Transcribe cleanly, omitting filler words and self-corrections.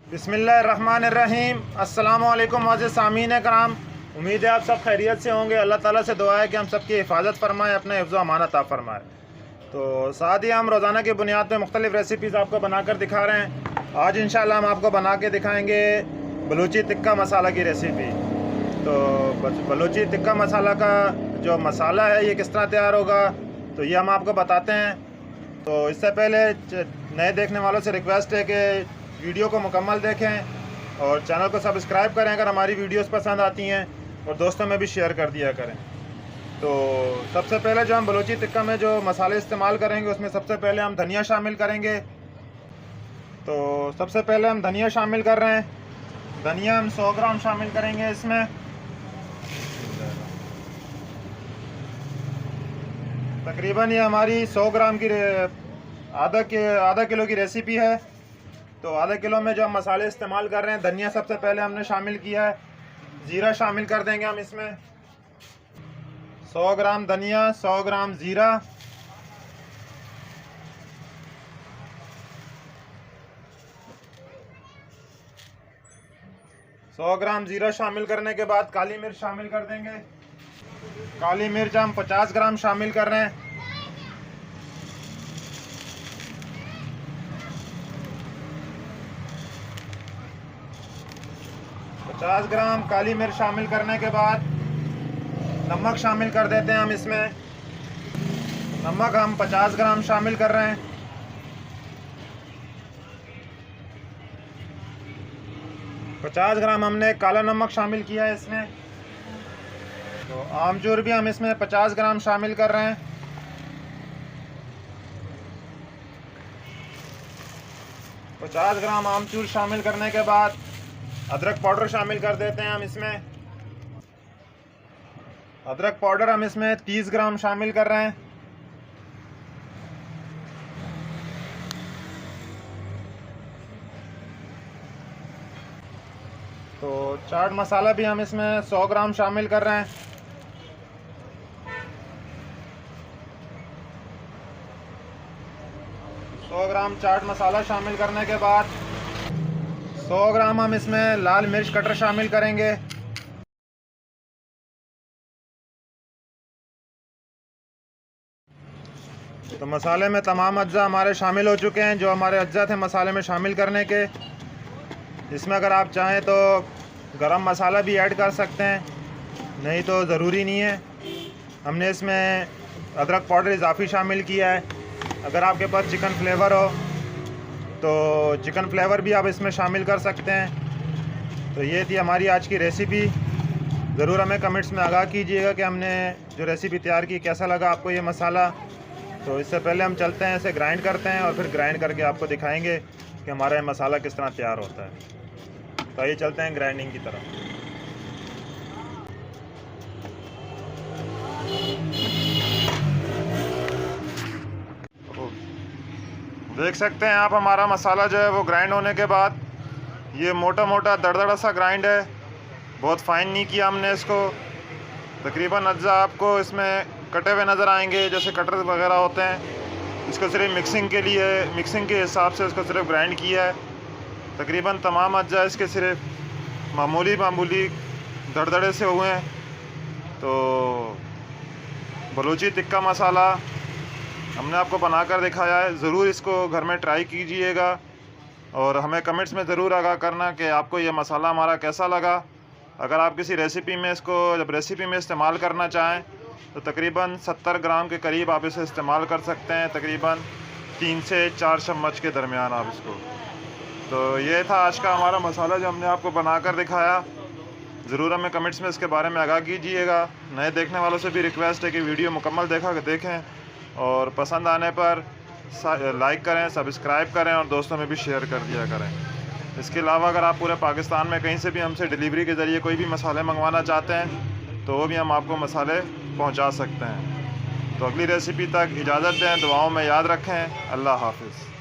बिस्मिल्लाहिर्रहमानिर्रहीम। अस्सलामुअलैकुम मुअज़्ज़िज़ सामीन कराम। उम्मीद है आप सब खैरियत से होंगे। अल्लाह ताला से दुआ है कि हम सब की हिफाजत फरमाए, अपने हिफ्ज़ व अमानत अता फरमाए। तो साथ ही हम रोज़ाना की बुनियाद पर मुख्तलिफ़ रेसिपीज़ आपको बनाकर दिखा रहे हैं। आज इंशाल्लाह हम आपको बना के दिखाएँगे बलूची टिक्का मसाला की रेसिपी। तो बलूची टिक्का मसाला का जो मसाला है ये किस तरह तैयार होगा, तो ये हम आपको बताते हैं। तो इससे पहले नए देखने वालों से रिक्वेस्ट है कि वीडियो को मुकम्मल देखें और चैनल को सब्सक्राइब करें अगर हमारी वीडियोस पसंद आती हैं, और दोस्तों में भी शेयर कर दिया करें। तो सबसे पहले जो हम बलूची टिक्का में जो मसाले इस्तेमाल करेंगे उसमें सबसे पहले हम धनिया शामिल करेंगे। तो सबसे पहले हम धनिया शामिल कर रहे हैं। धनिया हम 100 ग्राम शामिल करेंगे इसमें। तकरीबन ये हमारी 100 ग्राम की आधा किलो की रेसिपी है। तो आधा किलो में जो हम मसाले इस्तेमाल कर रहे हैं, धनिया सबसे पहले हमने शामिल किया है। ज़ीरा शामिल कर देंगे हम इसमें। 100 ग्राम धनिया, 100 ग्राम ज़ीरा, ज़ीरा शामिल करने के बाद काली मिर्च शामिल कर देंगे। काली मिर्च हम 50 ग्राम शामिल कर रहे हैं। पचास ग्राम काली मिर्च शामिल करने के बाद नमक शामिल कर देते हैं हम इसमें। नमक हम 50 ग्राम शामिल कर रहे हैं। पचास ग्राम हमने काला नमक शामिल किया है इसमें। तो आमचूर भी हम इसमें 50 ग्राम शामिल कर रहे हैं। पचास ग्राम आमचूर शामिल करने के बाद अदरक पाउडर शामिल कर देते हैं हम इसमें। अदरक पाउडर हम इसमें 30 ग्राम शामिल कर रहे हैं। तो चाट मसाला भी हम इसमें 100 ग्राम शामिल कर रहे हैं। ग्राम चाट मसाला शामिल करने के बाद 100 ग्राम हम इसमें लाल मिर्च कटर शामिल करेंगे। तो मसाले में तमाम अज्जा हमारे शामिल हो चुके हैं, जो हमारे अज्जा थे मसाले में शामिल करने के। इसमें अगर आप चाहें तो गरम मसाला भी ऐड कर सकते हैं, नहीं तो ज़रूरी नहीं है। हमने इसमें अदरक पाउडर इजाफी शामिल किया है। अगर आपके पास चिकन फ्लेवर हो तो चिकन फ्लेवर भी आप इसमें शामिल कर सकते हैं। तो ये थी हमारी आज की रेसिपी। ज़रूर हमें कमेंट्स में आगाह कीजिएगा कि हमने जो रेसिपी तैयार की कैसा लगा आपको ये मसाला। तो इससे पहले हम चलते हैं, इसे ग्राइंड करते हैं और फिर ग्राइंड करके आपको दिखाएंगे कि हमारा ये मसाला किस तरह तैयार होता है। तो आइए चलते हैं ग्राइंडिंग की तरफ। देख सकते हैं आप हमारा मसाला जो है वो ग्राइंड होने के बाद ये मोटा मोटा दरदरा सा ग्राइंड है। बहुत फ़ाइन नहीं किया हमने इसको। तकरीबन अज्जा आपको इसमें कटे हुए नज़र आएंगे, जैसे कटर वगैरह होते हैं। इसको सिर्फ मिक्सिंग के लिए, मिक्सिंग के हिसाब से इसको सिर्फ ग्राइंड किया है। तकरीबन तमाम अज्जा इसके सिर्फ मामूली दरदरे से हुए हैं। तो बलूची टिक्का मसाला हमने आपको बनाकर दिखाया है। ज़रूर इसको घर में ट्राई कीजिएगा और हमें कमेंट्स में ज़रूर आगाह करना कि आपको ये मसाला हमारा कैसा लगा। अगर आप किसी रेसिपी में जब रेसिपी में इस्तेमाल करना चाहें तो तकरीबन 70 ग्राम के करीब आप इसे इस्तेमाल कर सकते हैं। तकरीबन 3 से 4 चम्मच के दरमियान आप इसको। तो ये था आज का हमारा मसाला जो हमने आपको बनाकर दिखाया। ज़रूर हमें कमेंट्स में इसके बारे में आगाह कीजिएगा। नए देखने वालों से भी रिक्वेस्ट है कि वीडियो मुकम्मल देखें और पसंद आने पर लाइक करें, सब्सक्राइब करें और दोस्तों में भी शेयर कर दिया करें। इसके अलावा अगर आप पूरे पाकिस्तान में कहीं से भी हमसे डिलीवरी के ज़रिए कोई भी मसाले मंगवाना चाहते हैं तो वो भी हम आपको मसाले पहुंचा सकते हैं। तो अगली रेसिपी तक इजाज़त दें, दुआओं में याद रखें। अल्लाह हाफ़िज़।